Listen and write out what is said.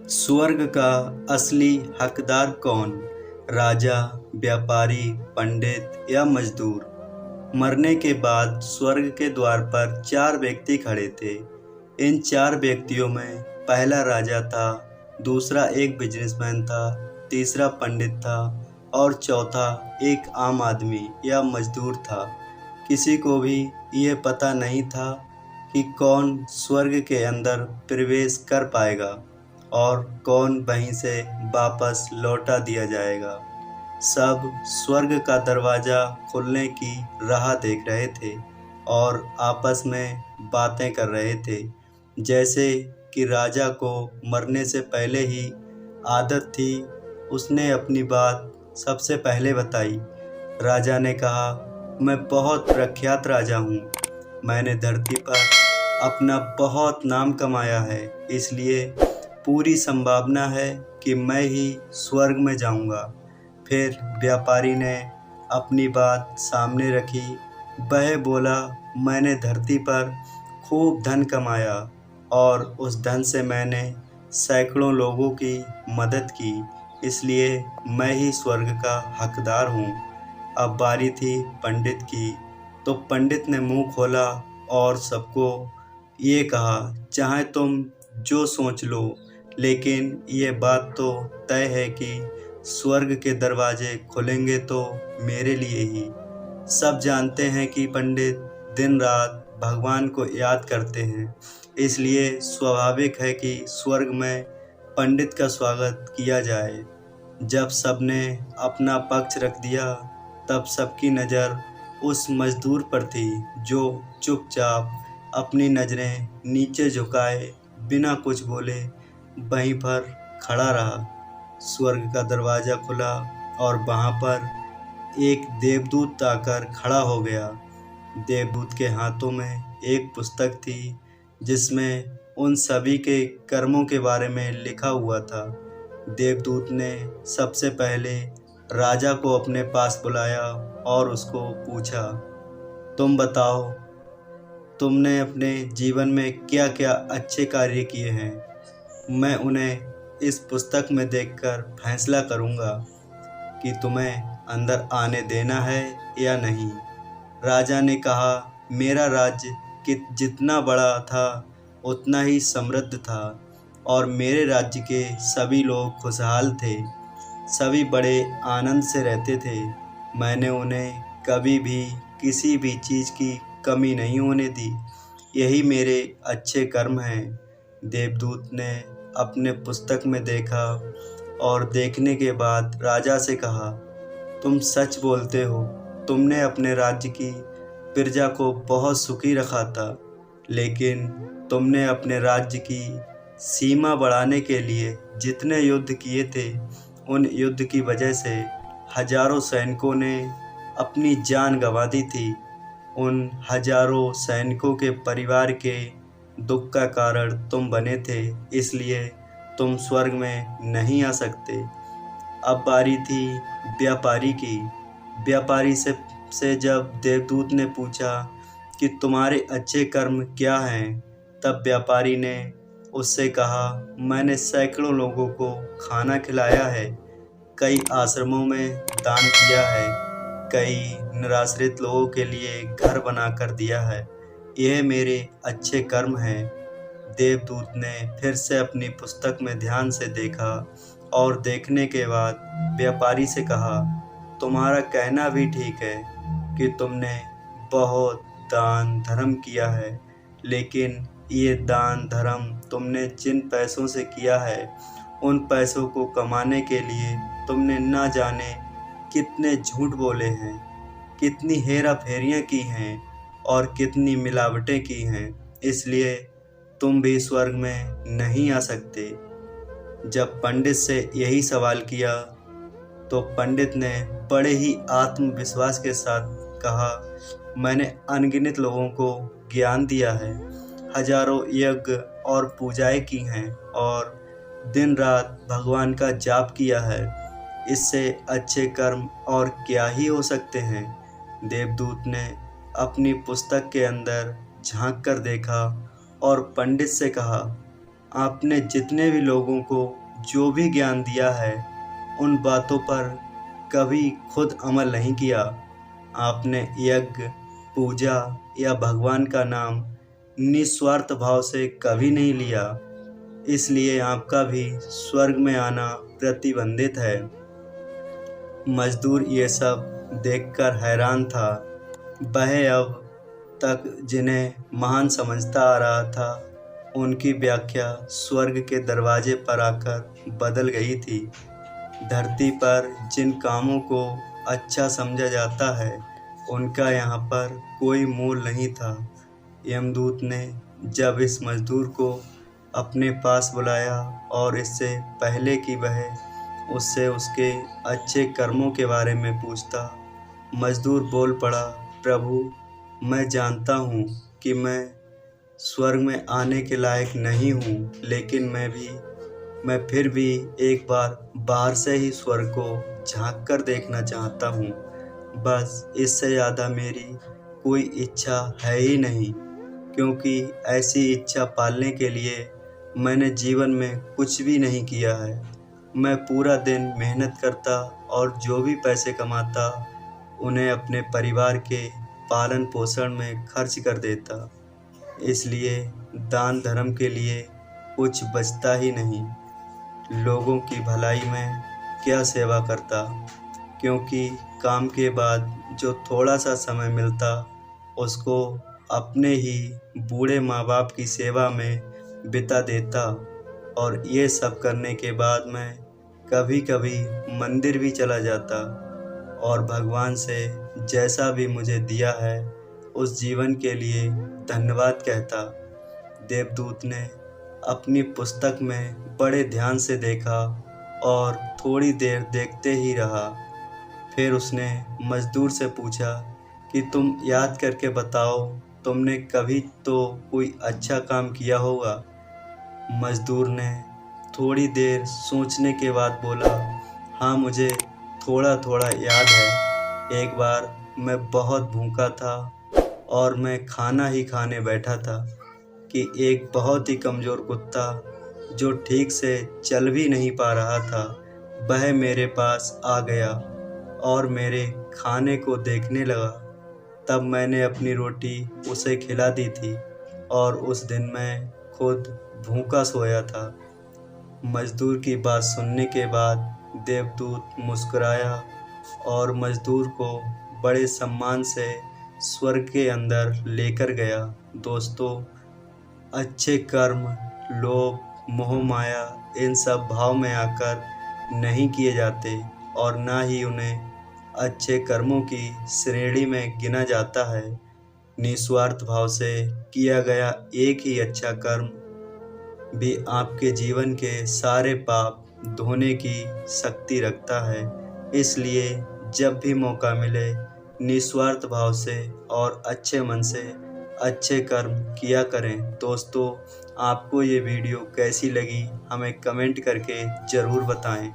स्वर्ग का असली हकदार कौन? राजा, व्यापारी, पंडित या मजदूर? मरने के बाद स्वर्ग के द्वार पर 4 व्यक्ति खड़े थे। इन 4 व्यक्तियों में पहला राजा था, दूसरा एक बिजनेसमैन था, तीसरा पंडित था और चौथा एक आम आदमी या मजदूर था। किसी को भी ये पता नहीं था कि कौन स्वर्ग के अंदर प्रवेश कर पाएगा और कौन वहीं से वापस लौटा दिया जाएगा। सब स्वर्ग का दरवाज़ा खुलने की राह देख रहे थे और आपस में बातें कर रहे थे। जैसे कि राजा को मरने से पहले ही आदत थी, उसने अपनी बात सबसे पहले बताई। राजा ने कहा, मैं बहुत प्रख्यात राजा हूँ। मैंने धरती पर अपना बहुत नाम कमाया है, इसलिए पूरी संभावना है कि मैं ही स्वर्ग में जाऊंगा। फिर व्यापारी ने अपनी बात सामने रखी। वह बोला, मैंने धरती पर खूब धन कमाया और उस धन से मैंने सैकड़ों लोगों की मदद की, इसलिए मैं ही स्वर्ग का हकदार हूँ। अब बारी थी पंडित की, तो पंडित ने मुंह खोला और सबको ये कहा, चाहे तुम जो सोच लो, लेकिन ये बात तो तय है कि स्वर्ग के दरवाजे खुलेंगे तो मेरे लिए ही। सब जानते हैं कि पंडित दिन रात भगवान को याद करते हैं, इसलिए स्वाभाविक है कि स्वर्ग में पंडित का स्वागत किया जाए। जब सबने अपना पक्ष रख दिया, तब सबकी नज़र उस मजदूर पर थी जो चुपचाप अपनी नज़रें नीचे झुकाए बिना कुछ बोले वहीं पर खड़ा रहा। स्वर्ग का दरवाज़ा खुला और वहाँ पर एक देवदूत आकर खड़ा हो गया। देवदूत के हाथों में एक पुस्तक थी जिसमें उन सभी के कर्मों के बारे में लिखा हुआ था। देवदूत ने सबसे पहले राजा को अपने पास बुलाया और उसको पूछा, तुम बताओ, तुमने अपने जीवन में क्या क्या अच्छे कार्य किए हैं? मैं उन्हें इस पुस्तक में देखकर फैसला करूँगा कि तुम्हें अंदर आने देना है या नहीं। राजा ने कहा, मेरा राज्य जितना बड़ा था उतना ही समृद्ध था और मेरे राज्य के सभी लोग खुशहाल थे। सभी बड़े आनंद से रहते थे। मैंने उन्हें कभी भी किसी भी चीज़ की कमी नहीं होने दी। यही मेरे अच्छे कर्म हैं। देवदूत ने अपने पुस्तक में देखा और देखने के बाद राजा से कहा, तुम सच बोलते हो। तुमने अपने राज्य की प्रजा को बहुत सुखी रखा था, लेकिन तुमने अपने राज्य की सीमा बढ़ाने के लिए जितने युद्ध किए थे, उन युद्ध की वजह से हजारों सैनिकों ने अपनी जान गंवा दी थी। उन हजारों सैनिकों के परिवार के दुख का कारण तुम बने थे, इसलिए तुम स्वर्ग में नहीं आ सकते। अब बारी थी व्यापारी की। व्यापारी से जब देवदूत ने पूछा कि तुम्हारे अच्छे कर्म क्या हैं, तब व्यापारी ने उससे कहा, मैंने सैकड़ों लोगों को खाना खिलाया है, कई आश्रमों में दान किया है, कई निराश्रित लोगों के लिए घर बना कर दिया है। यह मेरे अच्छे कर्म हैं। देवदूत ने फिर से अपनी पुस्तक में ध्यान से देखा और देखने के बाद व्यापारी से कहा, तुम्हारा कहना भी ठीक है कि तुमने बहुत दान धर्म किया है, लेकिन ये दान धर्म तुमने जिन पैसों से किया है, उन पैसों को कमाने के लिए तुमने ना जाने कितने झूठ बोले हैं, कितनी हेरा फेरियाँ की हैं और कितनी मिलावटें की हैं, इसलिए तुम भी स्वर्ग में नहीं आ सकते। जब पंडित से यही सवाल किया, तो पंडित ने बड़े ही आत्मविश्वास के साथ कहा, मैंने अनगिनत लोगों को ज्ञान दिया है, हजारों यज्ञ और पूजाएं की हैं और दिन रात भगवान का जाप किया है। इससे अच्छे कर्म और क्या ही हो सकते हैं। देवदूत ने अपनी पुस्तक के अंदर झांक कर देखा और पंडित से कहा, आपने जितने भी लोगों को जो भी ज्ञान दिया है, उन बातों पर कभी खुद अमल नहीं किया। आपने यज्ञ, पूजा या भगवान का नाम निस्वार्थ भाव से कभी नहीं लिया, इसलिए आपका भी स्वर्ग में आना प्रतिबंधित है। मजदूर ये सब देखकर हैरान था। वह अब तक जिन्हें महान समझता आ रहा था, उनकी व्याख्या स्वर्ग के दरवाजे पर आकर बदल गई थी। धरती पर जिन कामों को अच्छा समझा जाता है, उनका यहाँ पर कोई मूल नहीं था। यमदूत ने जब इस मजदूर को अपने पास बुलाया और इससे पहले कि वह उससे उसके अच्छे कर्मों के बारे में पूछता, मजदूर बोल पड़ा, प्रभु, मैं जानता हूँ कि मैं स्वर्ग में आने के लायक नहीं हूँ, लेकिन मैं फिर भी एक बार बाहर से ही स्वर्ग को झांक कर देखना चाहता हूँ। बस इससे ज़्यादा मेरी कोई इच्छा है ही नहीं, क्योंकि ऐसी इच्छा पालने के लिए मैंने जीवन में कुछ भी नहीं किया है। मैं पूरा दिन मेहनत करता और जो भी पैसे कमाता, उन्हें अपने परिवार के पालन पोषण में खर्च कर देता। इसलिए दान धर्म के लिए कुछ बचता ही नहीं। लोगों की भलाई में क्या सेवा करता, क्योंकि काम के बाद जो थोड़ा सा समय मिलता, उसको अपने ही बूढ़े माँ बाप की सेवा में बिता देता। और ये सब करने के बाद मैं कभी कभी मंदिर भी चला जाता और भगवान से जैसा भी मुझे दिया है उस जीवन के लिए धन्यवाद कहता। देवदूत ने अपनी पुस्तक में बड़े ध्यान से देखा और थोड़ी देर देखते ही रहा। फिर उसने मजदूर से पूछा कि तुम याद करके बताओ, तुमने कभी तो कोई अच्छा काम किया होगा। मजदूर ने थोड़ी देर सोचने के बाद बोला, हाँ, मुझे थोड़ा थोड़ा याद है। एक बार मैं बहुत भूखा था और मैं खाना ही खाने बैठा था कि एक बहुत ही कमज़ोर कुत्ता, जो ठीक से चल भी नहीं पा रहा था, वह मेरे पास आ गया और मेरे खाने को देखने लगा। तब मैंने अपनी रोटी उसे खिला दी थी और उस दिन मैं खुद भूखा सोया था। मजदूर की बात सुनने के बाद देवदूत मुस्कुराया और मजदूर को बड़े सम्मान से स्वर्ग के अंदर लेकर गया। दोस्तों, अच्छे कर्म लोभ, मोह माया इन सब भाव में आकर नहीं किए जाते और ना ही उन्हें अच्छे कर्मों की श्रेणी में गिना जाता है। निस्वार्थ भाव से किया गया एक ही अच्छा कर्म भी आपके जीवन के सारे पाप धोने की शक्ति रखता है। इसलिए जब भी मौका मिले, निस्वार्थ भाव से और अच्छे मन से अच्छे कर्म किया करें। दोस्तों, आपको ये वीडियो कैसी लगी हमें कमेंट करके ज़रूर बताएं।